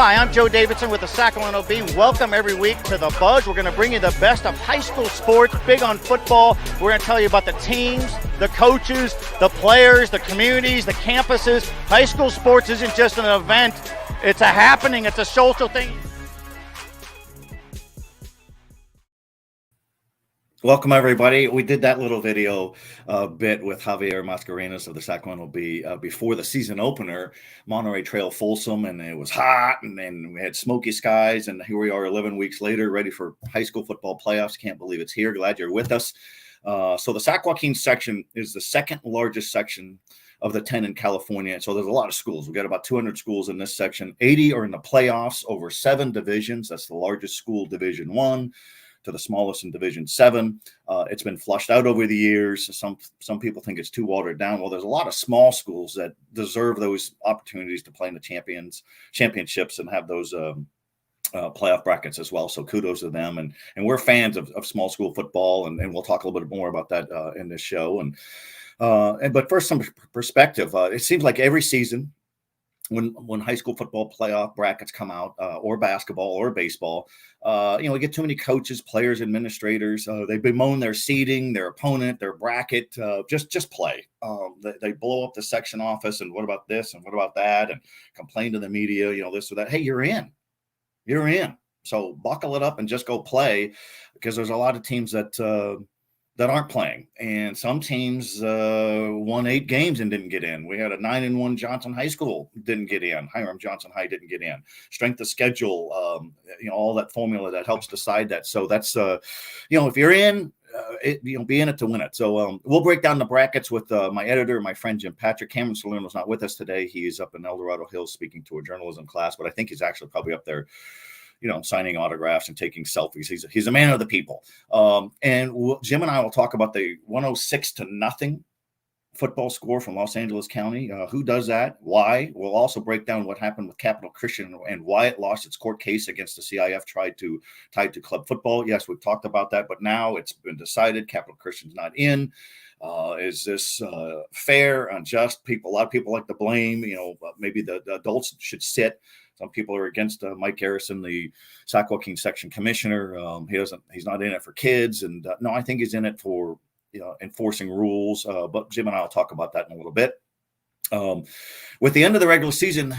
Hi, I'm Joe Davidson with the Sacramento Bee. Welcome every week to The Buzz. We're going to bring you the best of high school sports, big on football. We're going to tell you about the teams, the coaches, the players, the communities, the campuses. High school sports isn't just an event. It's a happening. It's a social thing. Welcome, everybody. We did that little video bit with Javier Mascarenas of the Sacramento Bee before the season opener, Monterey Trail Folsom, and it was hot, and then we had smoky skies, and here we are 11 weeks later, ready for high school football playoffs. Can't believe it's here. Glad you're with us. So the Sac Joaquin section is the second largest section of the 10 in California. So there's a lot of schools. We've got about 200 schools in this section. 80 are in the playoffs over 7 divisions. That's the largest school, Division I, to the smallest in Division 7. It's been flushed out over the years. Some people think it's too watered down. Well, there's a lot of small schools that deserve those opportunities to play in the championships and have those playoff brackets as well. So kudos to them. And we're fans of small school football, and we'll talk a little bit more about that in this show. But first, some perspective. It seems like every season, when high school football playoff brackets come out, or basketball or baseball, we get too many coaches, players, administrators. They bemoan their seeding, their opponent, their bracket. Just play. They blow up the section office, and what about this, and what about that, and complain to the media, this or that. Hey, you're in. So buckle it up and just go play, because there's a lot of teams that aren't playing, and some teams won 8 games and didn't get in. We had a 9-1 Johnson High School didn't get in. Hiram Johnson High didn't get in. Strength of schedule, all that formula that helps decide that. So that's if you're in, be in it to win it. So we'll break down the brackets with my editor, my friend Jim Patrick. Cameron Salerno's not with us today. He's up in El Dorado Hills speaking to a journalism class, but I think he's actually probably up there signing autographs and taking selfies. He's a man of the people. And Jim and I will talk about the 106-0 football score from Los Angeles County. Who does that? Why? We'll also break down what happened with Capital Christian and why it lost its court case against the CIF tied to club football. Yes, we've talked about that, but now it's been decided Capital Christian's not in. Is this fair, unjust? A lot of people like to blame. Maybe the adults should sit. Some people are against Mike Garrison, the Sac Joaquin section commissioner. He's not in it for kids. And no, I think he's in it for, enforcing rules. But Jim and I will talk about that in a little bit. With the end of the regular season,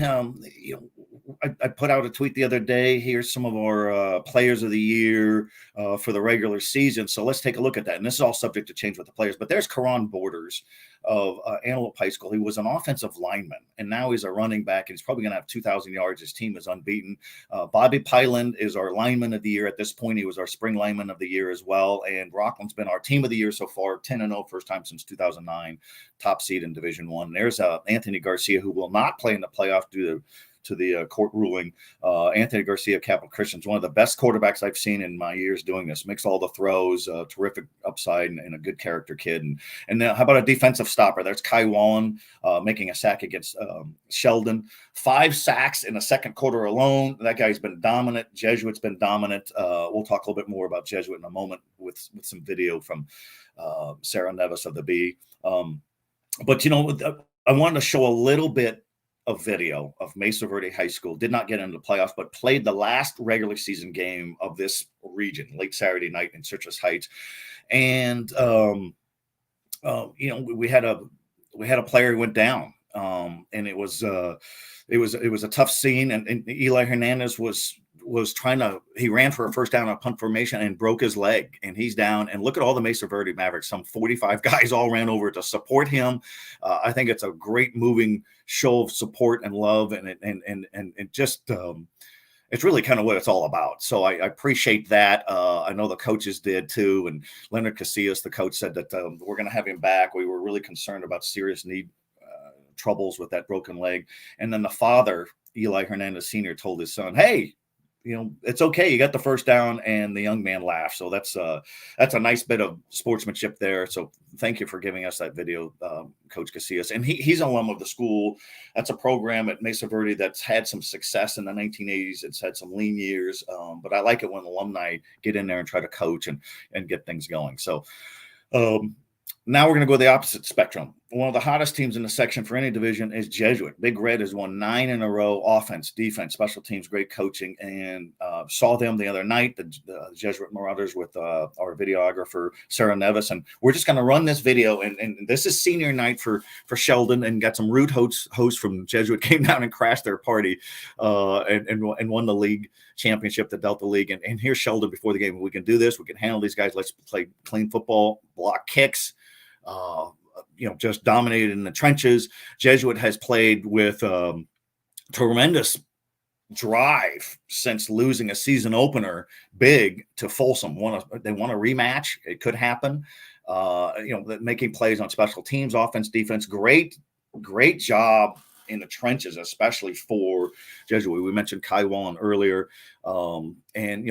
I put out a tweet the other day. Here's some of our players of the year for the regular season. So let's take a look at that. And this is all subject to change with the players. But there's Karan Borders of Antelope High School. He was an offensive lineman, and now he's a running back, and he's probably going to have 2,000 yards. His team is unbeaten. Bobby Pyland is our lineman of the year at this point. He was our spring lineman of the year as well. And Rockland's been our team of the year so far, 10-0, first time since 2009, top seed in Division I. There's Anthony Garcia, who will not play in the playoff due to the court ruling. Anthony Garcia of Capital Christian is one of the best quarterbacks I've seen in my years doing this. Makes all the throws, terrific upside, and a good character kid. And then how about a defensive stopper? There's Kai Wallen making a sack against Sheldon. 5 sacks in the second quarter alone. That guy's been dominant. Jesuit's been dominant. We'll talk a little bit more about Jesuit in a moment with some video from Sarah Nevis of the Bee. But I wanted to show a little bit of video of Mesa Verde High School. Did not get into the playoffs, but played the last regular season game of this region late Saturday night in Citrus Heights. And we had a player who went down, and it was a tough scene. And Eli Hernandez he ran for a first down on a punt formation and broke his leg, and he's down. And look at all the Mesa Verde Mavericks. Some 45 guys all ran over to support him. I think it's a great moving show of support and love, and just it's really kind of what it's all about. So I appreciate that. I know the coaches did too. And Leonard Casillas, the coach, said that we're going to have him back. We were really concerned about serious troubles with that broken leg. And then the father, Eli Hernandez Sr., told his son, hey, it's okay. You got the first down, and the young man laughed. So that's a nice bit of sportsmanship there. So thank you for giving us that video, Coach Casillas. And he's an alum of the school. That's a program at Mesa Verde that's had some success in the 1980s. It's had some lean years, but I like it when alumni get in there and try to coach and get things going. So now we're going to go the opposite spectrum. one of the hottest teams in the section for any division is Jesuit. Big Red has won 9 in a row, offense, defense, special teams, great coaching, and saw them the other night, the Jesuit Marauders with our videographer, Sarah Nevis. And we're just going to run this video. And this is senior night for Sheldon, and got some rude hosts from Jesuit came down and crashed their party and won the league championship, the Delta League. And here's Sheldon before the game. We can do this. We can handle these guys. Let's play clean football, block kicks, just dominated in the trenches. Jesuit has played with tremendous drive since losing a season opener big to Folsom. They want a rematch. It could happen. Making plays on special teams, offense, defense. Great job in the trenches, especially for Jesuit. We mentioned Kai Wallen earlier.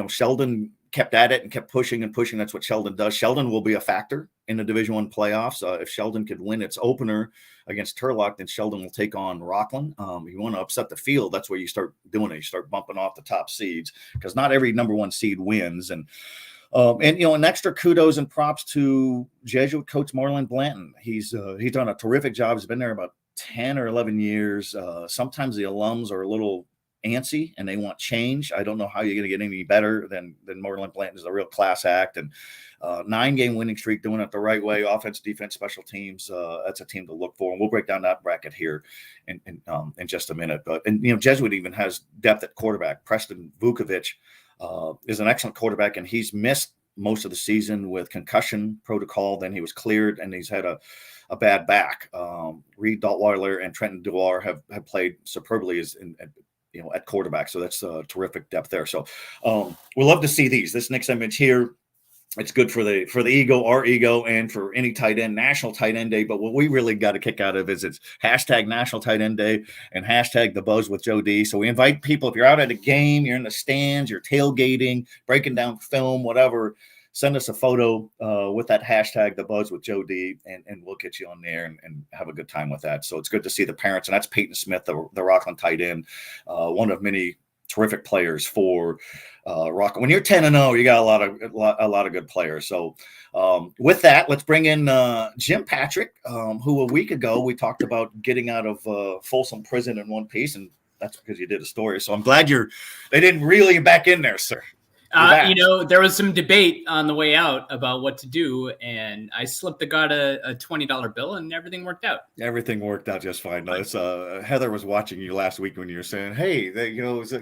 Sheldon kept at it and kept pushing and pushing. That's what Sheldon does. Sheldon will be a factor in the Division I playoffs. If Sheldon could win its opener against Turlock, then Sheldon will take on Rockland. You want to upset the field, that's where you start doing it. You start bumping off the top seeds, because not every number 1 seed wins. And an extra kudos and props to Jesuit coach Marlon Blanton. He's done a terrific job. He's been there about 10 or 11 years. Sometimes the alums are a little antsy and they want change. I don't know how you're going to get any better than Marlon Blanton. Is a real class act, and 9-game winning streak, doing it the right way, offense, defense, special teams. That's a team to look for, and we'll break down that bracket here in just a minute. But Jesuit even has depth at quarterback. Preston Vukovic is an excellent quarterback, and he's missed most of the season with concussion protocol. Then he was cleared, and he's had a bad back. Reed Daltweiler and Trenton Duar have played superbly at quarterback. So that's a terrific depth there. So we'll love to see these. This next image here, it's good for the ego, our ego, and for any tight end, National Tight End Day. But what we really got a kick out of is it's hashtag National Tight End Day and hashtag The Buzz with Joe D. So we invite people, if you're out at a game, you're in the stands, you're tailgating, breaking down film, whatever, send us a photo with that hashtag, The Buzz with Joe D, and we'll get you on there and have a good time with that. So it's good to see the parents, and that's Peyton Smith, the Rockland tight end, one of many terrific players for Rockland. When you're 10-0, you got a lot of good players. So with that, let's bring in Jim Patrick, who a week ago we talked about getting out of Folsom Prison in one piece, and that's because you did a story. So I'm glad they didn't reel you back in there, sir. There was some debate on the way out about what to do, and I slipped got a $20 bill, and everything worked out. Everything worked out just fine. No, it's Heather was watching you last week when you were saying, "Hey,"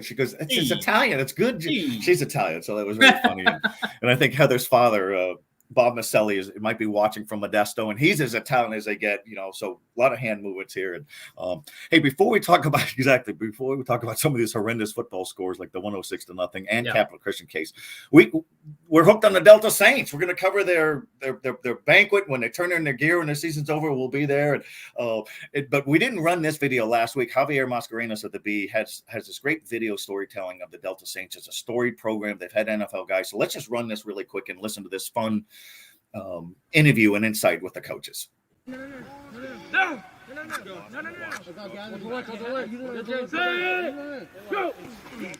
she goes, "It's Italian. It's good." She's Italian, so that was very funny. And I think Heather's father, Bob Maselli, might be watching from Modesto, and he's as Italian as they get. So a lot of hand movements here. And hey, before we talk about some of these horrendous football scores like the 106-0 and Capital Christian case, we're hooked on the Delta Saints. We're going to cover their banquet when they turn in their gear when their season's over. We'll be there. But we didn't run this video last week. Javier Mascarenas at the B has this great video storytelling of the Delta Saints. It's a storied program. They've had NFL guys. So let's just run this really quick and listen to this fun interview and insight with the coaches.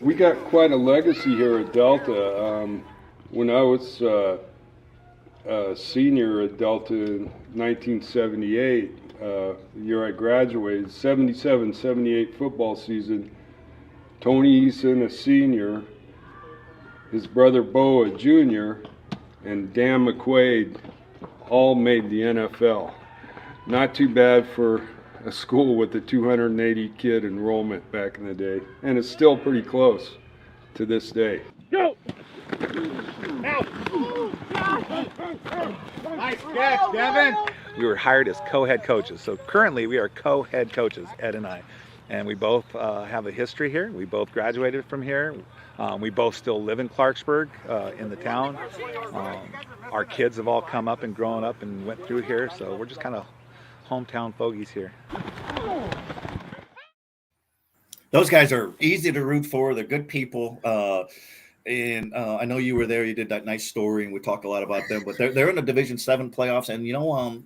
We got quite a legacy here at Delta. When I was a senior at Delta in 1978, the year I graduated, 77-78 football season, Tony Eason, a senior, his brother Bo, a junior, and Dan McQuaid all made the NFL. Not too bad for a school with a 280 kid enrollment back in the day, and it's still pretty close to this day. Go! Nice catch, Devin! We were hired as co-head coaches, so currently we are co-head coaches, Ed and I, and we both have a history here. We both graduated from here. We both still live in Clarksburg, in the town. Our kids have all come up and grown up and went through here, so we're just kind of hometown fogies here. Those guys are easy to root for. They're good people. And I know you were there. You did that nice story, and we talked a lot about them. But they're in the Division VII playoffs, and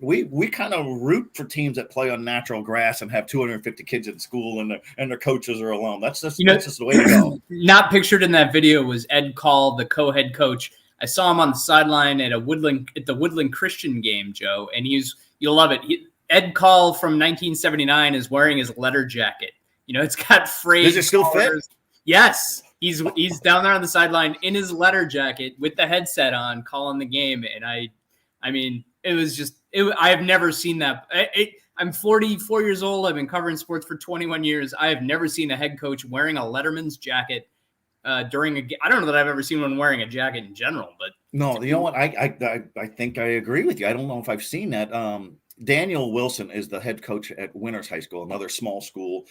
we kind of root for teams that play on natural grass and have 250 kids in school, and their coaches are alum. That's just the way to go. Not pictured in that video was Ed Call, the co-head coach. I saw him on the sideline at the Woodland Christian game, Joe, and you'll love it. Ed Call from 1979 is wearing his letter jacket. It's got frayed. Does it still fit? Yes. He's down there on the sideline in his letter jacket with the headset on, calling the game. And I mean, it was just, I have never seen that. I'm 44 years old. I've been covering sports for 21 years. I have never seen a head coach wearing a Letterman's jacket during a game. I don't know that I've ever seen one wearing a jacket in general, but no, you know what? I think I agree with you. I don't know if I've seen that. Daniel Wilson is the head coach at Winters High School, another small school,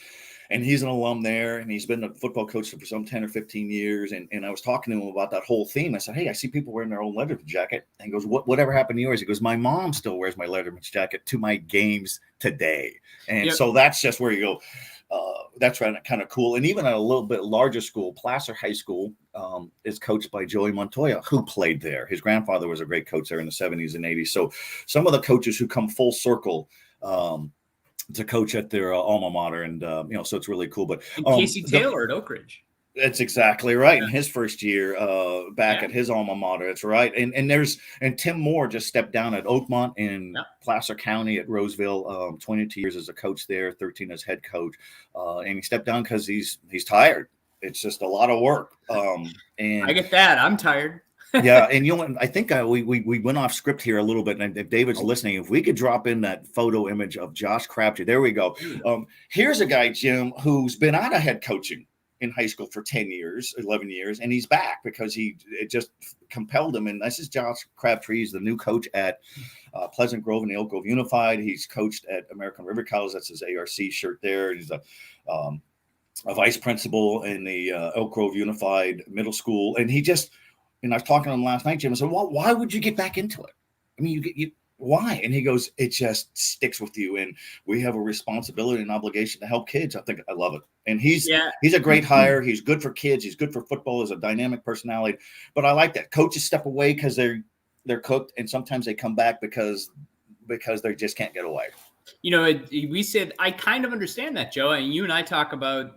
and he's an alum there, and he's been a football coach for some 10 or 15 years. And I was talking to him about that whole theme. I said, hey, I see people wearing their own Letterman's jacket. And he goes, whatever happened to yours? He goes, my mom still wears my Letterman's jacket to my games today. And so that's just where you go. That's kind of cool. And even at a little bit larger school, Placer High School is coached by Joey Montoya, who played there. His grandfather was a great coach there in the 70s and 80s. So some of the coaches who come full circle to coach at their alma mater, and so it's really cool. But Casey Taylor at Oak Ridge. That's exactly right. In his first year back at his alma mater, that's right. And Tim Moore just stepped down at Oakmont in Placer County at Roseville. 22 years as a coach there, 13 as head coach, and he stepped down because he's tired. It's just a lot of work. And I get that. I'm tired. Yeah, and I think we went off script here a little bit. And if David's listening, if we could drop in that photo image of Josh Crabtree, there we go. Here's a guy, Jim, who's been out of head coaching in high school for 10 years, 11 years, and he's back because it just compelled him. And this is Josh Crabtree. He's the new coach at Pleasant Grove and the Elk Grove Unified. He's coached at American River College. That's his ARC shirt there. He's a vice principal in the Elk Grove Unified Middle School. And I was talking to him last night, Jim. I said, well, why would you get back into it? I mean, why? And he goes, it just sticks with you. And we have a responsibility and obligation to help kids. I think I love it. And he's a great hire. He's good for kids. He's good for football. He's a dynamic personality. But I like that. Coaches step away because they're cooked. And sometimes they come back because they just can't get away. We said, I kind of understand that, Joe. And you and I talk about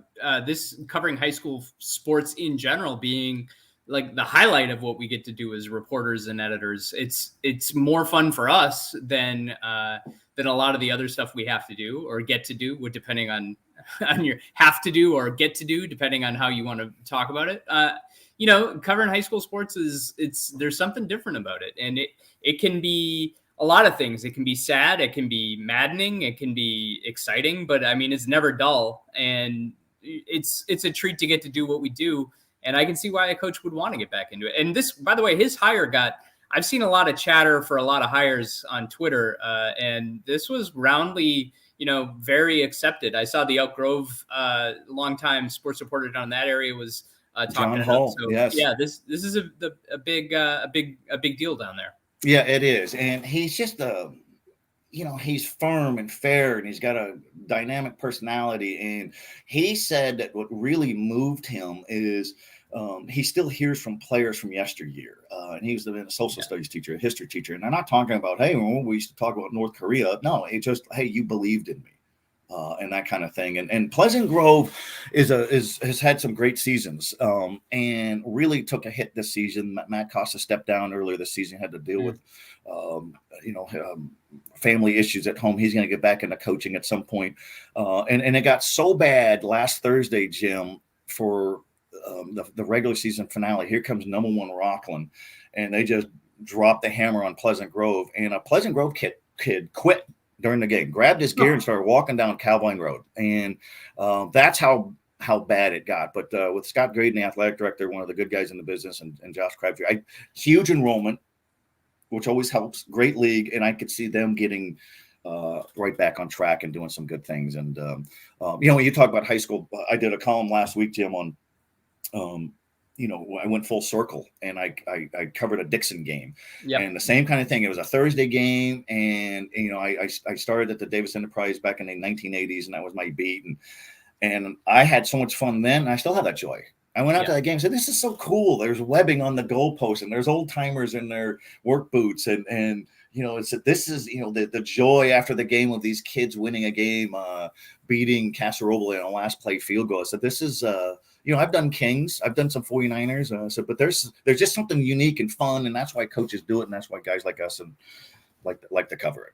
this covering high school sports in general being like the highlight of what we get to do as reporters and editors. It's more fun for us than a lot of the other stuff we have to do or get to do, depending on your have to do or get to do, depending on how you want to talk about it. Covering high school sports there's something different about it. And it can be a lot of things. It can be sad. It can be maddening. It can be exciting, but I mean, it's never dull. And it's a treat to get to do what we do. And I can see why a coach would want to get back into it. And this, by the way, his hire I've seen a lot of chatter for a lot of hires on Twitter. And this was roundly, very accepted. I saw the Elk Grove longtime sports reporter down in that area was talking John Hall. So, yes. Yeah, this is a big deal down there. Yeah, it is. And he's just he's firm and fair, and he's got a dynamic personality. And he said that what really moved him is he still hears from players from yesteryear. And he was a social studies teacher, a history teacher. And I'm not talking about, hey, when we used to talk about North Korea. No, it's just, hey, you believed in me. And that kind of thing. And Pleasant Grove has had some great seasons and really took a hit this season. Matt Costa stepped down earlier this season, had to deal with, family issues at home. He's going to get back into coaching at some point. And it got so bad last Thursday, Jim, for the regular season finale. Here comes number 1 Rockland, and they just dropped the hammer on Pleasant Grove. And a Pleasant Grove kid quit during the game, grabbed his gear and started walking down Calvine Road. And that's how bad it got. But with Scott Graydon, the athletic director, one of the good guys in the business, and Josh Crabtree, huge enrollment, which always helps. Great league. And I could see them getting right back on track and doing some good things. And, when you talk about high school, I did a column last week, Jim, on I went full circle and I covered a Dixon game. Yep. And the same kind of thing. It was a Thursday game. And, I started at the Davis Enterprise back in the 1980s, and that was my beat. And I had so much fun then. And I still have that joy. I went out to that game and said, this is so cool. There's webbing on the goalpost, and there's old timers in their work boots. And this is, the joy after the game of these kids winning a game, beating Casarova in a last play field goal. So this is, I've done Kings, I've done some 49ers, but there's just something unique and fun, and that's why coaches do it, and that's why guys like us and like to cover it.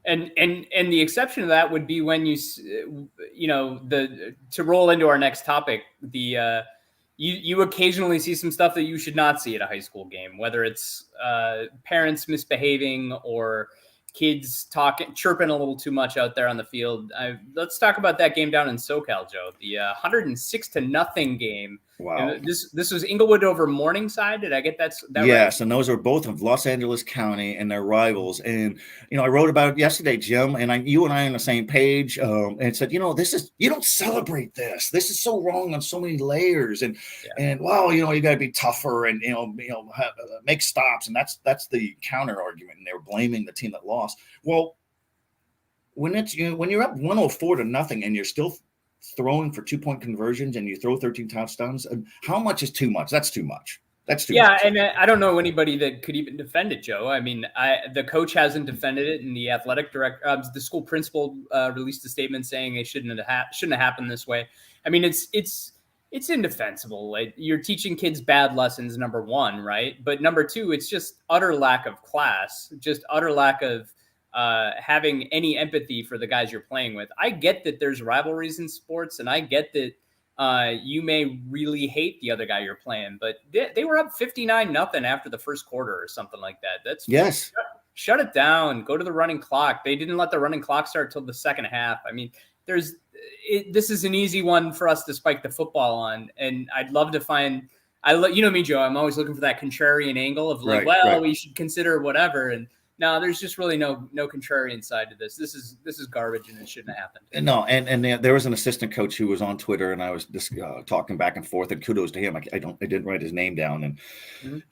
And the exception to that would be when to roll into our next topic, you occasionally see some stuff that you should not see at a high school game, whether it's parents misbehaving or kids chirping a little too much out there on the field. Let's talk about that game down in SoCal, Joe. The 106-0 game. Wow. This was Inglewood over Morningside. Did I get that yes, right? And those are both of Los Angeles County and their rivals. And I wrote about it yesterday, Jim, and you and I on the same page, and said, you don't celebrate this. This is so wrong on so many layers, and wow, you got to be tougher and make stops, and that's the counter argument. And they were blaming the team that lost. Well, when you're up 104-0 and you're still throwing for 2-point conversions and you throw 13 touchdowns, how much is too much? That's too much. That's too much. And I don't know anybody that could even defend it, Joe. I mean, the coach hasn't defended it, and the athletic director, the school principal, released a statement saying it shouldn't have happened this way. I mean, it's indefensible. Like, you're teaching kids bad lessons, number one, right? But number two, it's just utter lack of class, just utter lack of having any empathy for the guys you're playing with. I get that there's rivalries in sports, and I get that you may really hate the other guy you're playing, but they were up 59-0 after the first quarter or something like that. Yes. Shut it down. Go to the running clock. They didn't let the running clock start till the second half. I mean, this is an easy one for us to spike the football on, and I'd love to find. You know me, Joe. I'm always looking for that contrarian angle of like, right. We should consider whatever. And no, there's just really no contrarian side to this. This is garbage, and it shouldn't have happened. No, and there was an assistant coach who was on Twitter, and I was just talking back and forth, and kudos to him. I didn't write his name down,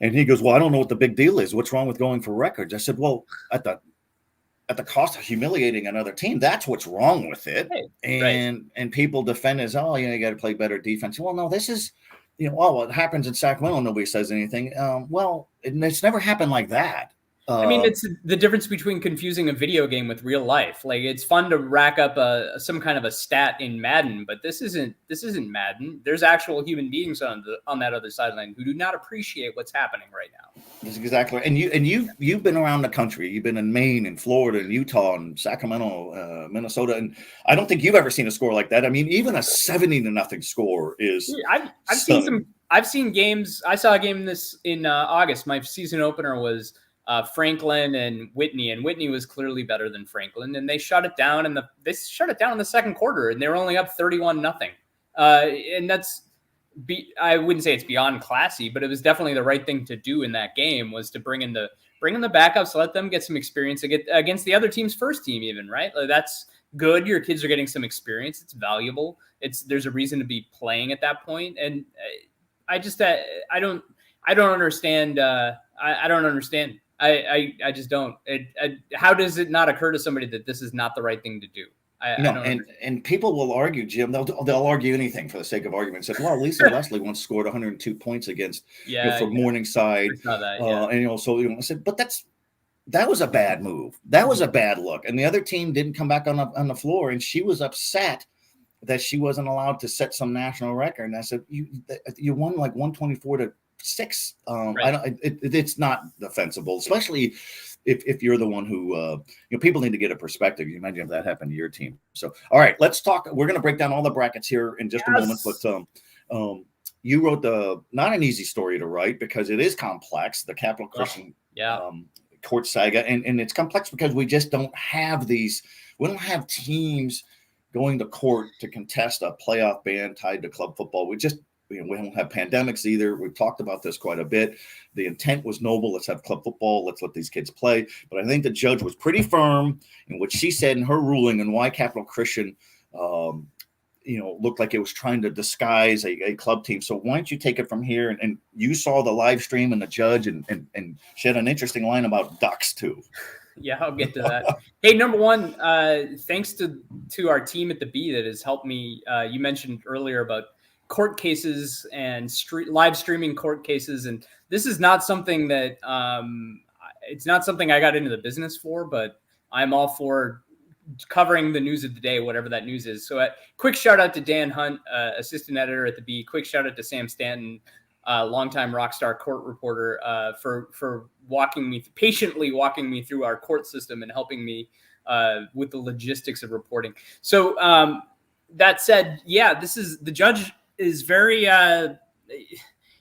and he goes, "Well, I don't know what the big deal is. What's wrong with going for records?" I said, "Well, at the cost of humiliating another team, that's what's wrong with it." Right. And people defend as, "Oh, you got to play better defense." Well, no, this is, it happens in Sacramento. Nobody says anything. Well, it's never happened like that. I mean, it's the difference between confusing a video game with real life. Like, it's fun to rack up some kind of a stat in Madden, but this isn't Madden. There's actual human beings on that other sideline who do not appreciate what's happening right now. That's exactly right. And you've been around the country. You've been in Maine and Florida and Utah and Sacramento, Minnesota, and I don't think you've ever seen a score like that. I mean, even a 70-0 score is. I've seen games. I saw a game in August. My season opener was Franklin and Whitney was clearly better than Franklin, and they shut it down in the second quarter, and they were only up 31-0. And I wouldn't say it's beyond classy, but it was definitely the right thing to do in that game, was to bring in the backups, let them get some experience against the other team's first team, even, right? Like, that's good. Your kids are getting some experience. It's valuable. There's a reason to be playing at that point. And I don't understand. I don't understand. I just don't. How does it not occur to somebody that this is not the right thing to do? And people will argue, Jim. They'll argue anything for the sake of argument. Say, well, Lisa Leslie once scored 102 points against for Morningside, I said, but that was a bad move. That was a bad look, and the other team didn't come back on the floor, and she was upset that she wasn't allowed to set some national record. And I said, you won like 124-6. It's not defensible, especially if you're the one who people need to get a perspective. You imagine if that happened to your team. So, all right, let's talk. We're going to break down all the brackets here in just a moment. But you wrote not an easy story to write, because it is complex. The Capital Christian court saga, and it's complex because we just don't have these. We don't have teams going to court to contest a playoff ban tied to club football. We don't have pandemics either. We've talked about this quite a bit. The intent was noble. Let's have club football. Let's let these kids play. But I think the judge was pretty firm in what she said in her ruling, and why Capital Christian, looked like it was trying to disguise a club team. So why don't you take it from here? And you saw the live stream and the judge, and she had an interesting line about ducks too. Yeah, I'll get to that. Hey, number one, thanks to our team at the B that has helped me. You mentioned earlier about court cases and live streaming court cases, and this is not something that it's not something I got into the business for, but I'm all for covering the news of the day, whatever that news is. So quick shout out to Dan Hunt, assistant editor at the B. Quick shout out to Sam Stanton, longtime Rockstar court reporter, for patiently walking me through our court system and helping me with the logistics of reporting. So that said, yeah, the judge is very,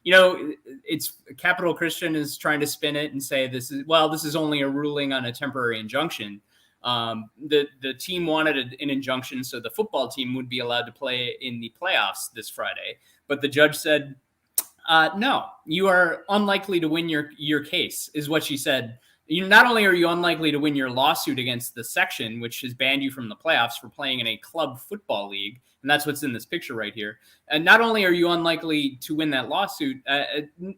it's Capital Christian is trying to spin it and say this is only a ruling on a temporary injunction. The team wanted an injunction so the football team would be allowed to play in the playoffs this Friday, but the judge said, no, you are unlikely to win your case, is what she said. Not only are you unlikely to win your lawsuit against the section, which has banned you from the playoffs for playing in a club football league, and that's what's in this picture right here. And not only are you unlikely to win that lawsuit,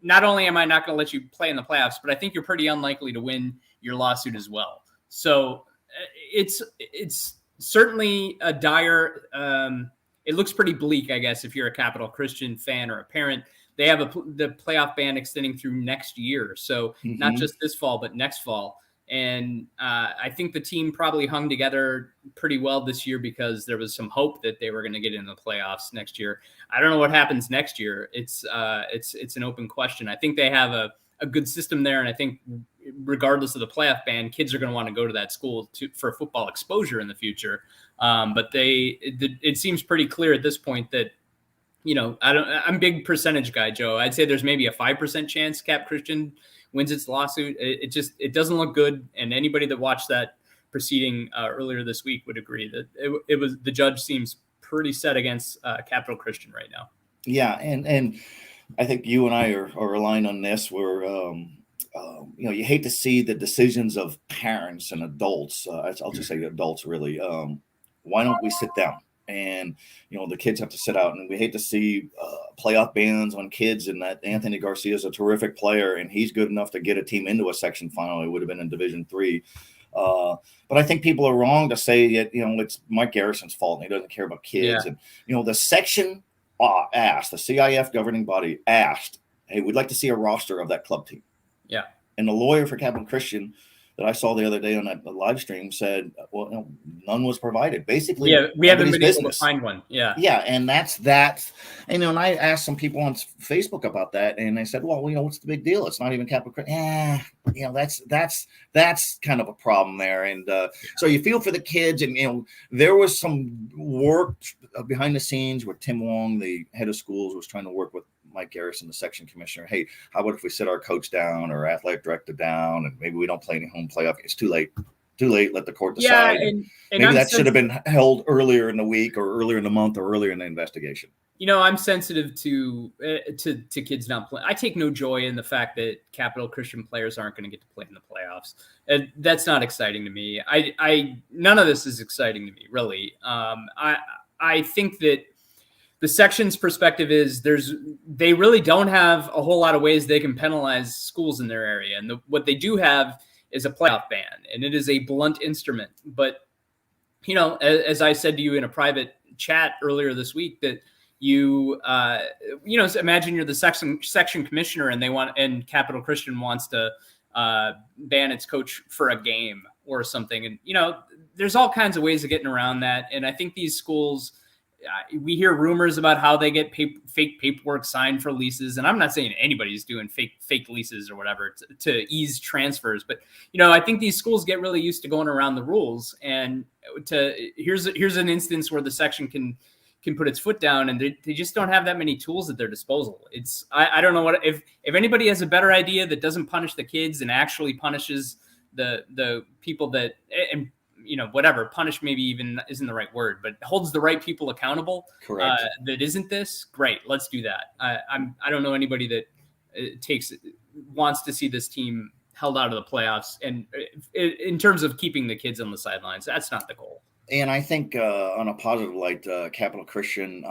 not only am I not going to let you play in the playoffs, but I think you're pretty unlikely to win your lawsuit as well. So it's certainly a dire. It looks pretty bleak, I guess, if you're a Capital Christian fan or a parent. They have the playoff ban extending through next year. So not just this fall, but next fall. And I think the team probably hung together pretty well this year because there was some hope that they were going to get into the playoffs next year. I don't know what happens next year. It's an open question. I think they have a good system there. And I think regardless of the playoff ban, kids are going to want to go to that school for football exposure in the future. But it seems pretty clear at this point that, I'm a big percentage guy, Joe. I'd say there's maybe a 5% chance Cap Christian wins its lawsuit. It doesn't look good. And anybody that watched that proceeding earlier this week would agree that the judge seems pretty set against Capital Christian right now. Yeah. And I think you and I are aligned on this where, you hate to see the decisions of parents and adults. I'll just say adults really. Why don't we sit down? And, the kids have to sit out, and we hate to see playoff bans on kids. And that Anthony Garcia is a terrific player, and he's good enough to get a team into a section final. It would have been in Division III. But I think people are wrong to say that, it's Mike Garrison's fault and he doesn't care about kids. Yeah. And, the section asked, the CIF governing body asked, hey, we'd like to see a roster of that club team. Yeah. And the lawyer for Capital Christian that I saw the other day on that live stream said, well, none was provided. Basically, we haven't been able to find one. Yeah. Yeah. And that's that. And, and I asked some people on Facebook about that, and they said, well, what's the big deal? It's not even Capital Christian. That's kind of a problem there. And so you feel for the kids, and, there was some work behind the scenes where Tim Wong, the head of schools, was trying to work with Mike Garrison, the section commissioner. Hey, how about if we sit our coach down or athletic director down, and maybe we don't play any home playoff? It's too late. Let the court decide. Yeah, and maybe that should have been held earlier in the week or earlier in the month or earlier in the investigation. I'm sensitive to kids not playing. I take no joy in the fact that Capital Christian players aren't going to get to play in the playoffs. And that's not exciting to me. None of this is exciting to me, really. I think that the section's perspective is they really don't have a whole lot of ways they can penalize schools in their area. And what they do have is a playoff ban, and it is a blunt instrument. But, as I said to you in a private chat earlier this week, that imagine you're the section commissioner and Capital Christian wants to ban its coach for a game or something. And, there's all kinds of ways of getting around that. And I think these schools, we hear rumors about how they get fake paperwork signed for leases. And I'm not saying anybody's doing fake leases or whatever to ease transfers. But, I think these schools get really used to going around the rules. And here's an instance where the section can put its foot down, and they just don't have that many tools at their disposal. I don't know if anybody has a better idea that doesn't punish the kids and actually punishes the people that, and punish maybe even isn't the right word, but holds the right people accountable. Correct. That isn't this great. Let's do that. I don't know anybody that wants to see this team held out of the playoffs. And in terms of keeping the kids on the sidelines, that's not the goal. And I think on a positive light, Capital Christian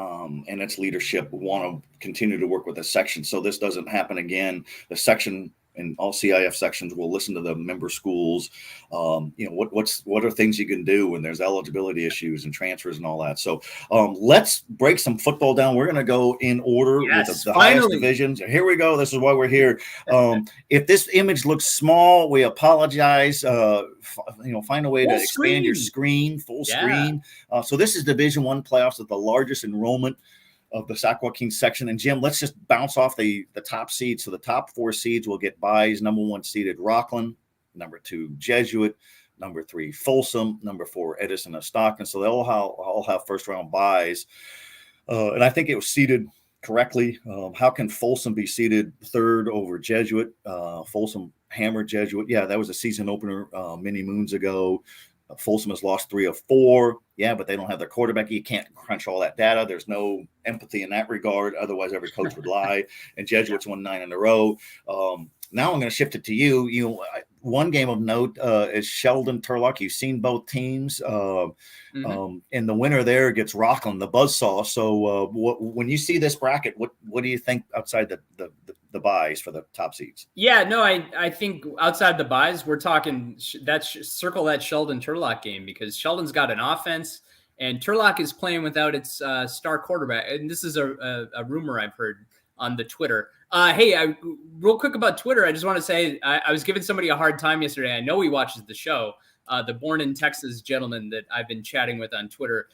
and its leadership want to continue to work with the section so this doesn't happen again. The section and all CIF sections will listen to the member schools. What are things you can do when there's eligibility issues and transfers and all that. So let's break some football down. We're going to go in order with the highest divisions. Here we go. This is why we're here. If this image looks small, we apologize. Find a way to expand your screen, full screen. So this is Division I playoffs at the largest enrollment of the Sac Joaquin section. And Jim, let's just bounce off the top seeds. So the top 4 seeds will get byes. Number 1 seeded Rockland, number 2 Jesuit, number 3 Folsom, number 4 Edison of Stockton. So they all have first round buys. And I think it was seeded correctly. How can Folsom be seeded 3rd over Jesuit? Folsom hammered Jesuit. Yeah, that was a season opener many moons ago. Folsom has lost 3 of 4. Yeah, but they don't have their quarterback. You can't crunch all that data. There's no empathy in that regard. Otherwise, every coach would lie. And Jesuits won 9 in a row. Now I'm going to shift it to you. One game of note is Sheldon Turlock. You've seen both teams. And the winner there gets Rockland, the buzzsaw. So when you see this bracket, what do you think outside the buys for the top seeds? Yeah, no, I think outside the buys, we're talking circle that Sheldon Turlock game, because Sheldon's got an offense and Turlock is playing without its star quarterback. And this is a rumor I've heard on the Twitter. Hey, real quick about Twitter, I just want to say I was giving somebody a hard time yesterday. I know he watches the show. The born in Texas gentleman that I've been chatting with on Twitter.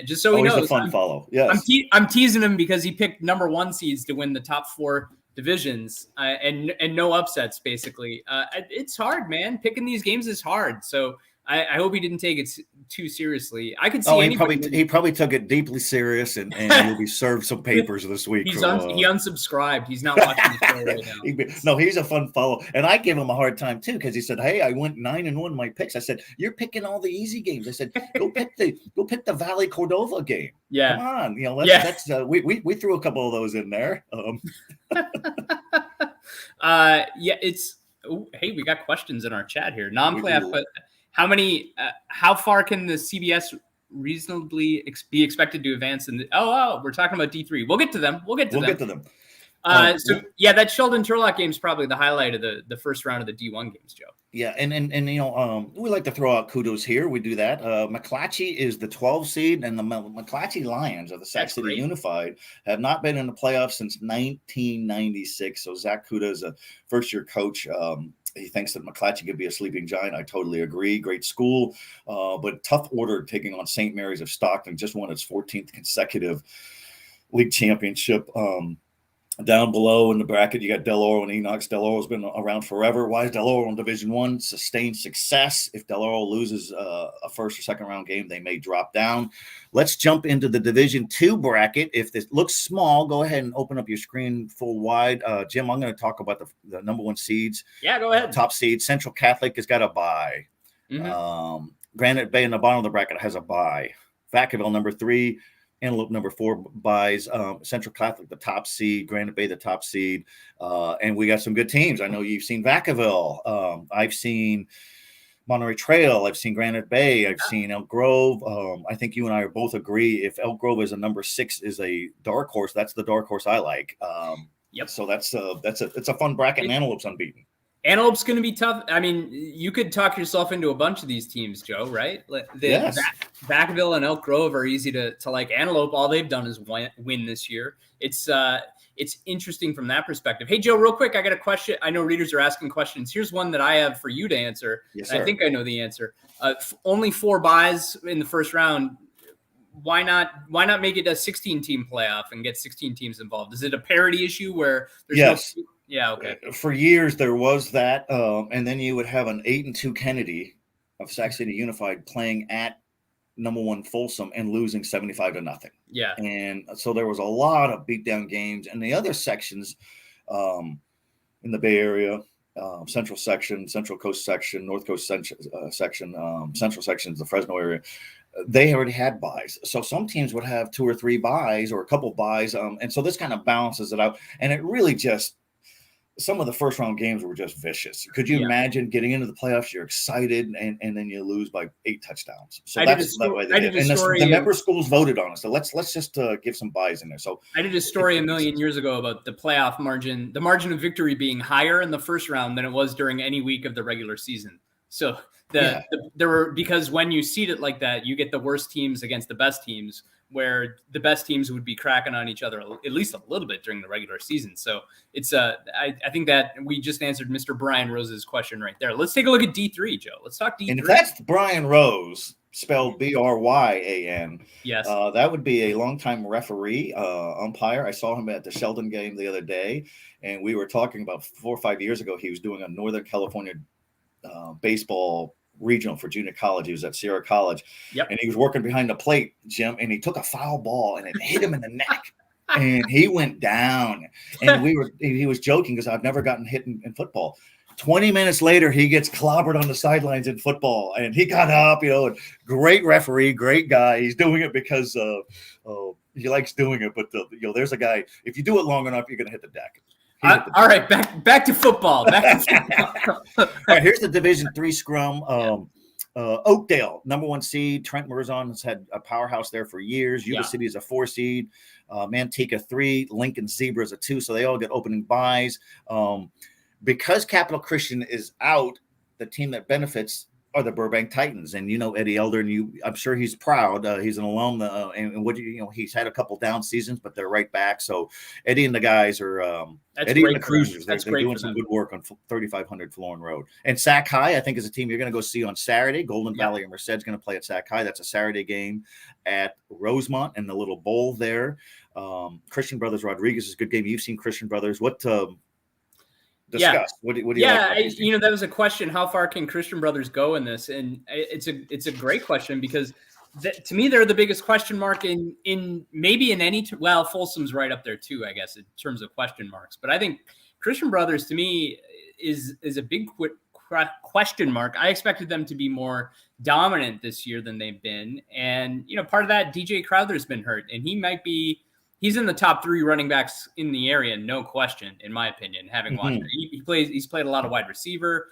Just so he knows, he's a fun follow. Yes. I'm teasing him because he picked number 1 seeds to win the top 4 divisions and no upsets, basically. It's hard, man. Picking these games is hard. So I hope he didn't take it too seriously. I could see he probably took it deeply serious, and he'll be served some papers this week. He unsubscribed. He's not watching the show right now. No, he's a fun follow, and I give him a hard time too, because he said, "Hey, I went 9-1 my picks." I said, "You're picking all the easy games." I said, "Go pick the Valley Cordova game." Yeah, come on, that's we threw a couple of those in there. Hey, we got questions in our chat here. Non-playoff, but how far can the CBS reasonably be expected to advance? We're talking about D3. We'll get to them. We'll get to them. That Sheldon Turlock game is probably the highlight of the first round of the D1 games, Joe. Yeah, and we like to throw out kudos here. We do that. McClatchy is the 12 seed, and the McClatchy Lions of the Sac City Unified have not been in the playoffs since 1996. So Zach Kuda is a first-year coach. He thinks that McClatchy could be a sleeping giant. I totally agree. Great school, but tough order taking on St. Mary's of Stockton. Just won its 14th consecutive league championship. Down below in the bracket, you got Del Oro and Enox. Del Oro's been around forever. Why is Del Oro in Division I? Sustained success. If Del Oro loses a first or second round game, they may drop down. Let's jump into the Division II bracket. If this looks small, go ahead and open up your screen full wide. Jim, I'm going to talk about the number 1 seeds. Yeah, go ahead. Top seed. Central Catholic has got a bye. Granite Bay in the bottom of the bracket has a bye. Vacaville, number 3. Antelope, number 4 buys. Central Catholic, the top seed. Granite Bay, the top seed. And we got some good teams. I know you've seen Vacaville. I've seen Monterey Trail. I've seen Granite Bay. I've seen Elk Grove. I think you and I both agree. If Elk Grove is a number 6 is a dark horse, that's the dark horse I like. Yep. So it's a fun bracket. And Antelope's unbeaten. Antelope's going to be tough. I mean, you could talk yourself into a bunch of these teams, Joe, right? Yes. Vacaville and Elk Grove are easy to like. Antelope, all they've done is win this year. It's interesting from that perspective. Hey, Joe, real quick, I got a question. I know readers are asking questions. Here's one that I have for you to answer. Yes, sir. I think I know the answer. Only 4 buys in the first round. Why not make it a 16-team playoff and get 16 teams involved? Is it a parity issue where there's yes. no? Yeah, okay. For years there was that, and then you would have an 8-2 Kennedy of Sac City Unified playing at number 1 Folsom and losing 75-0. Yeah, and so there was a lot of beatdown games, and the other sections in the Bay Area, Central section, Central Coast section, North Coast section, Central sections, the Fresno area. They already had buys. So some teams would have 2 or 3 buys or a couple buys. And so this kind of balances it out. And it really just, some of the first round games were just vicious. Could you imagine getting into the playoffs? You're excited and then you lose by 8 touchdowns. So that's the way they did. And the member schools voted on it. So let's just give some buys in there. So I did a story a million years ago about the playoff margin, the margin of victory being higher in the first round than it was during any week of the regular season. So there were, because when you seed it like that, you get the worst teams against the best teams, where the best teams would be cracking on each other at least a little bit during the regular season. So it's I think that we just answered Mr. Brian Rose's question right there. Let's take a look at D3, Joe. Let's talk D3. And if that's Brian Rose, spelled Bryan, yes, that would be a longtime referee, umpire. I saw him at the Sheldon game the other day, and we were talking about 4 or 5 years ago. He was doing a Northern California baseball regional for junior college. He was at Sierra College. Yep. And he was working behind the plate, Jim, and he took a foul ball and it hit him in the neck. And he went down. And he was joking because I've never gotten hit in football. 20 minutes later, he gets clobbered on the sidelines in football, and he got up, and great referee, great guy. He's doing it because he likes doing it. But there's a guy, if you do it long enough, you're going to hit the deck. All right, back to football. All right, here's the Division III scrum. Oakdale, number 1 seed. Trent Murzon has had a powerhouse there for years. Yuba City is a 4 seed. Manteca 3. Lincoln Zebra is a 2. So they all get opening buys. Because Capital Christian is out, the team that benefits are the Burbank Titans. And Eddie Elder, and I'm sure he's proud. He's an alum, and he's had a couple down seasons, but they're right back. So Eddie and the guys are Eddie and the Cruisers. They're doing some good work on 3500 Florin Road. And Sac High, I think, is a team you're going to go see on Saturday. Golden Valley and Merced's going to play at Sac High. That's a Saturday game at Rosemont and the little bowl there. Christian Brothers Rodriguez is a good game. You've seen Christian Brothers. What? Discuss. What do you like? That was a question. How far can Christian Brothers go in this? And it's a great question because to me, they're the biggest question mark in any. Folsom's right up there too, I guess, in terms of question marks. But I think Christian Brothers to me is a big question mark. I expected them to be more dominant this year than they've been, and part of that, DJ Crowther's been hurt, and he might be. He's in the top 3 running backs in the area, no question, in my opinion, having watched it. He's played a lot of wide receiver.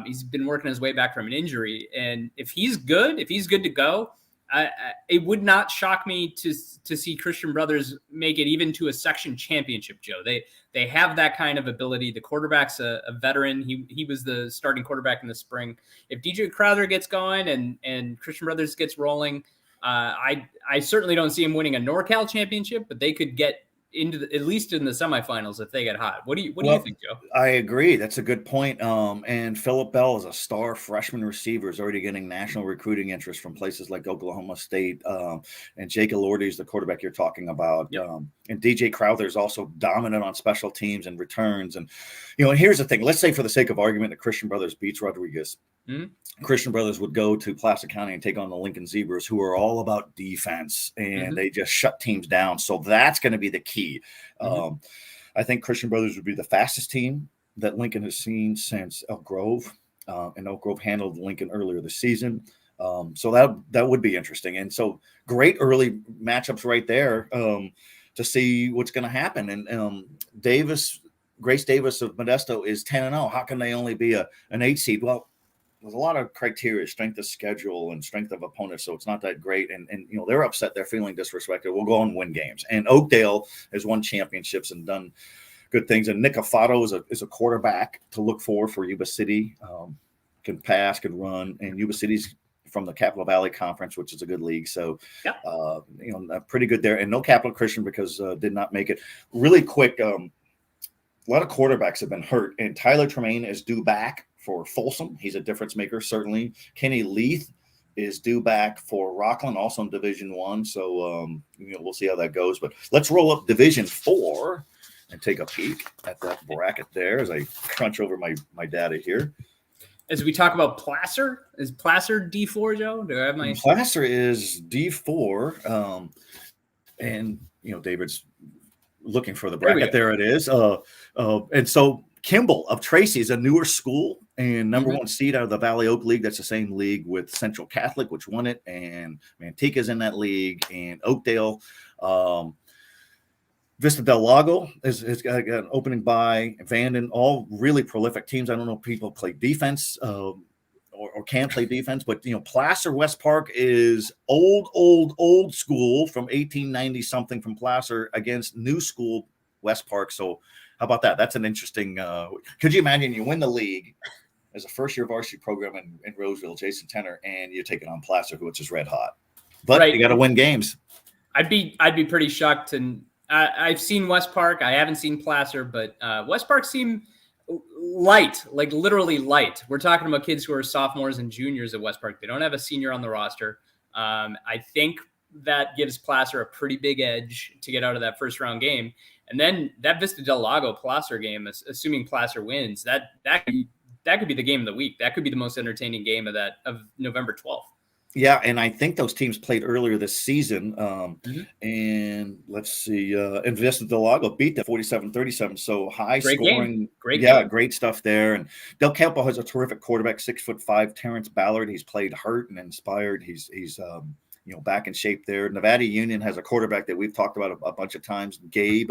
He's been working his way back from an injury. And if he's good to go, it would not shock me to see Christian Brothers make it even to a section championship, Joe. They have that kind of ability. The quarterback's a veteran. He was the starting quarterback in the spring. If DJ Crowther gets going and Christian Brothers gets rolling, I certainly don't see him winning a NorCal championship, but they could get into at least in the semifinals if they get hot. What do you think, Joe? I agree. That's a good point. And Philip Bell is a star freshman receiver, is already getting national recruiting interest from places like Oklahoma State. And Jake Elordi is the quarterback you're talking about. Yep. And DJ Crowther is also dominant on special teams and returns. And and here's the thing. Let's say, for the sake of argument, that Christian Brothers beats Rodriguez. Mm-hmm. Christian Brothers would go to Placer County and take on the Lincoln Zebras, who are all about defense, and they just shut teams down. So that's going to be the key. I think Christian Brothers would be the fastest team that Lincoln has seen since Elk Grove, and Elk Grove handled Lincoln earlier this season. So that would be interesting. And so great early matchups right there to see what's going to happen. And Grace Davis of Modesto is 10-0. How can they only be an 8 seed? Well, there's a lot of criteria, strength of schedule and strength of opponents, so it's not that great. And they're upset. They're feeling disrespected. We'll go and win games. And Oakdale has won championships and done good things. And Nick Afato is a quarterback to look for Yuba City. Can pass, can run. And Yuba City's from the Capital Valley Conference, which is a good league. So, pretty good there. And no Capital Christian because did not make it. Really quick, a lot of quarterbacks have been hurt. And Tyler Tremaine is due back for Folsom. He's a difference maker, certainly. Kenny Leith is due back for Rockland, also in Division I. So, we'll see how that goes. But let's roll up Division IV and take a peek at that bracket there as I crunch over my data here. As we talk about Placer, is Placer D4, Joe? Do I have my Placer is D4, and David's looking for the bracket. There it is. And so Kimball of Tracy is a newer school and number 1 seed out of the Valley Oak League. That's the same league with Central Catholic, which won it, and Manteca's in that league, and Oakdale. Vista Del Lago has got an opening by Vanden, all really prolific teams. I don't know if people play defense or can play defense, but Placer West Park is old school from 1890 something from Placer against new school West Park. So how about that? That's an interesting. Could you imagine you win the league as a first-year varsity program in Roseville, Jason Tenner, and you're taking on Placer, which is red hot, but you got to win games. I'd be pretty shocked. And I've seen West Park. I haven't seen Placer, but West Park seem light, like literally light. We're talking about kids who are sophomores and juniors at West Park. They don't have a senior on the roster. I think that gives Placer a pretty big edge to get out of that first round game. And then that Vista Del Lago Placer game, assuming Placer wins, that could be the game of the week. That could be the most entertaining game of November 12th. Yeah, and I think those teams played earlier this season. And let's see, Investa Del Lago beat them 47-37. So high Great scoring. game. Great game. Great stuff there. And Del Campo has a terrific quarterback, 6'5", Terrence Ballard. He's played hurt and inspired. He's back in shape there. Nevada Union has a quarterback that we've talked about a bunch of times, Gabe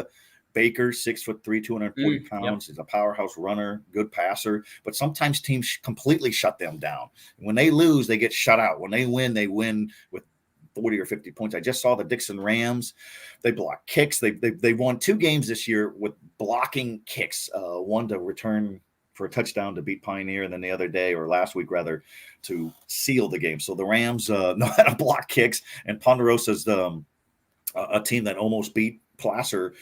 Baker, 6'3", 240 pounds. Yep. He's a powerhouse runner, good passer. But sometimes teams completely shut them down. When they lose, they get shut out. When they win with 40 or 50 points. I just saw the Dixon Rams. They block kicks. They won 2 games this year with blocking kicks. One to return for a touchdown to beat Pioneer, and then the other day, or last week rather, to seal the game. So the Rams know how to block kicks, and Ponderosa's a team that almost beat Placer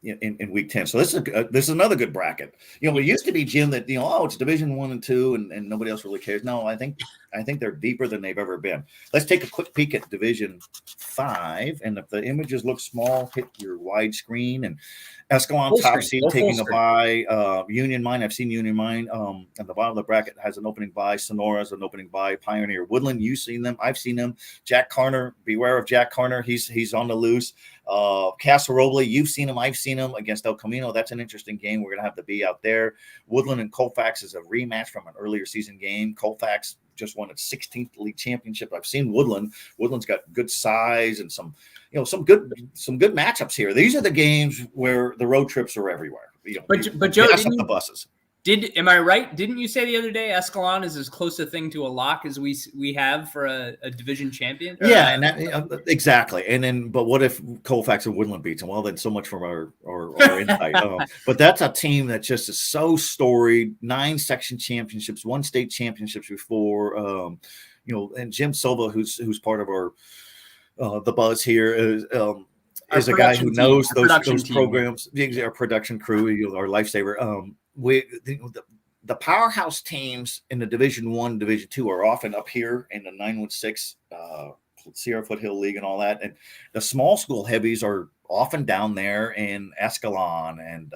in week 10. So this is another good bracket. It used to be, Jim, that it's Division 1 and 2 and nobody else really cares. No, I think they're deeper than they've ever been. Let's take a quick peek at Division 5, and if the images look small, hit your wide screen. And Escalon top seed taking a bye. Union Mine, I've seen Union Mine at the bottom of the bracket has an opening bye. Sonora's an opening bye. Pioneer Woodland, you've seen them, I've seen them. Jack Carner, beware of Jack Carner, he's on the loose. Casa Roble, you've seen him, I've seen him against El Camino. That's an interesting game. We're gonna have to be out there. Woodland and Colfax is a rematch from an earlier season game. Colfax just won its 16th league championship. I've seen Woodland. Woodland's got good size and some good matchups here. These are the games where the road trips are everywhere. But Joe, the buses. Am I right? Didn't you say the other day Escalon is as close a thing to a lock as we have for a division champion? Yeah, and that, exactly. And then, but what if Colfax and Woodland beats them? Well, then so much from our insight. But that's a team that just is so storied. 9 section championships, 1 state championships before. And Jim Silva, who's part of our the buzz here, is a guy who knows those programs. Our production crew, our lifesaver. The powerhouse teams in the Division 1, Division 2 are often up here in the 916 Sierra Foothill League and all that, and the small school heavies are often down there in Escalon and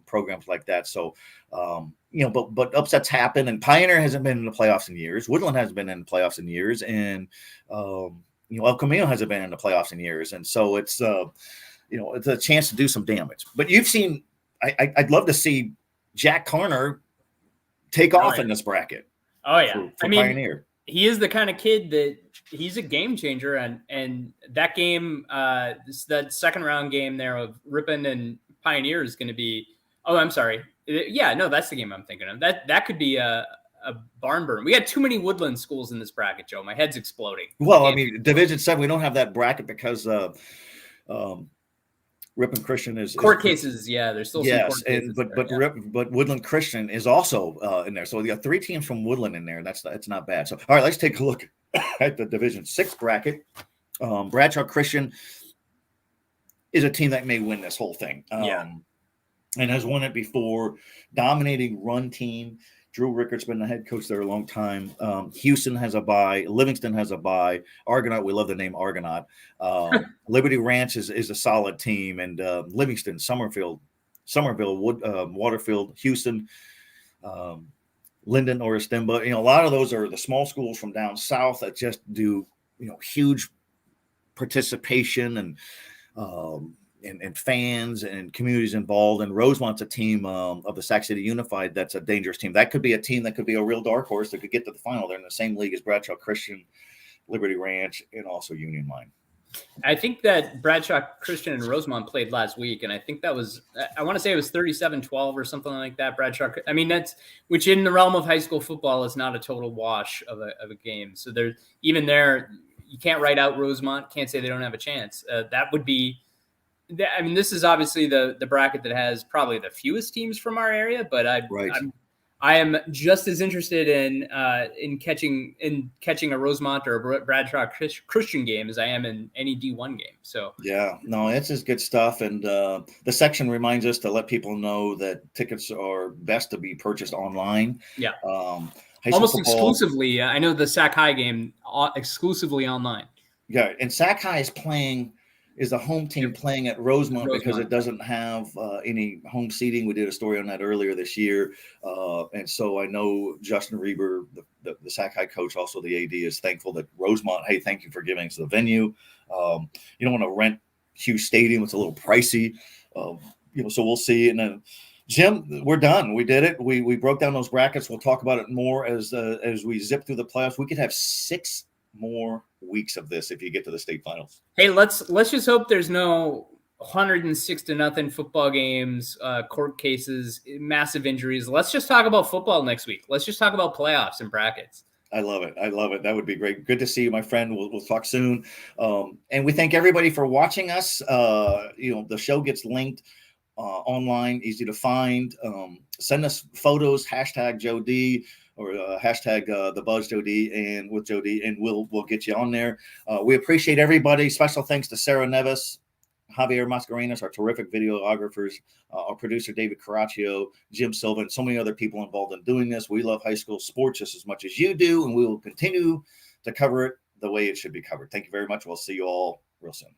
programs like that. So but upsets happen, and Pioneer hasn't been in the playoffs in years. Woodland hasn't been in the playoffs in years, and El Camino hasn't been in the playoffs in years, and so it's it's a chance to do some damage. But you've seen, I'd love to see Jack Carner take off in this bracket. Oh yeah, for Pioneer. He is the kind of kid that he's a game changer, and that game, that second round game there of Ripon and Pioneer is going to be. Oh, I'm sorry. Yeah, no, that's the game I'm thinking of. That could be a barn burn. We got too many Woodland schools in this bracket, Joe. My head's exploding. Well, I mean, Division 7, we don't have that bracket because Ripon Christian is court cases. Yeah, there's still some court cases. But Woodland Christian is also in there. So we got 3 teams from Woodland in there. That's not bad. So all right, let's take a look at the Division 6 bracket. Bradshaw Christian is a team that may win this whole thing. And has won it before. Dominating run team. Drew Rickart's been the head coach there a long time. Houston has a bye. Livingston has a bye. Argonaut, we love the name Argonaut. Liberty Ranch is a solid team. And Livingston, Somerville, Waterfield, Houston, Linden or Estemba. A lot of those are the small schools from down south that just do, huge participation and fans and communities involved. And Rosemont's a team of the Sac City Unified that's a dangerous team. That could be a team that could be a real dark horse that could get to the final. They're in the same league as Bradshaw Christian, Liberty Ranch, and also Union Mine. I think that Bradshaw Christian and Rosemont played last week, and I think that was, I want to say it was 37-12 or something like that. Bradshaw, I mean, which in the realm of high school football is not a total wash of a game. So even there, you can't write out Rosemont, can't say they don't have a chance. That would be, I mean, this is obviously the bracket that has probably the fewest teams from our area, but I am just as interested in catching a Rosemont or a Bradshaw Christian game as I am in any D1 game. So yeah, no, it's just good stuff. And the section reminds us to let people know that tickets are best to be purchased online. Yeah, almost exclusively. I know the Sac High game exclusively online. Yeah, and Sac High is playing is the home team playing at Rosemont, because it Rosemont. doesn't have any home seating. We did a story on that earlier this year. And so I know Justin Reber, the Sac High coach, also the AD, is thankful that Rosemont, hey, thank you for giving us the venue. You don't want to rent Hughes Stadium. It's a little pricey. So we'll see. And then, Jim, we're done. We did it. We broke down those brackets. We'll talk about it more as we zip through the playoffs. We could have 6 more weeks of this if you get to the state finals. Hey, let's just hope there's no 106-0 football games, court cases, massive injuries. Let's just talk about football next week. Let's just talk about playoffs and brackets. I love it. That would be great. Good to see you, my friend. We'll talk soon. And we thank everybody for watching us. The show gets linked online, easy to find. Send us photos, hashtag Joe D, or hashtag the Buzz Joe D, and with Joe D, and we'll get you on there. We appreciate everybody. Special thanks to Sarah Nevis, Javier Mascarenas, our terrific videographers, our producer David Caraccio, Jim Silva, and so many other people involved in doing this. We love high school sports just as much as you do, and we will continue to cover it the way it should be covered. Thank you very much. We'll see you all real soon.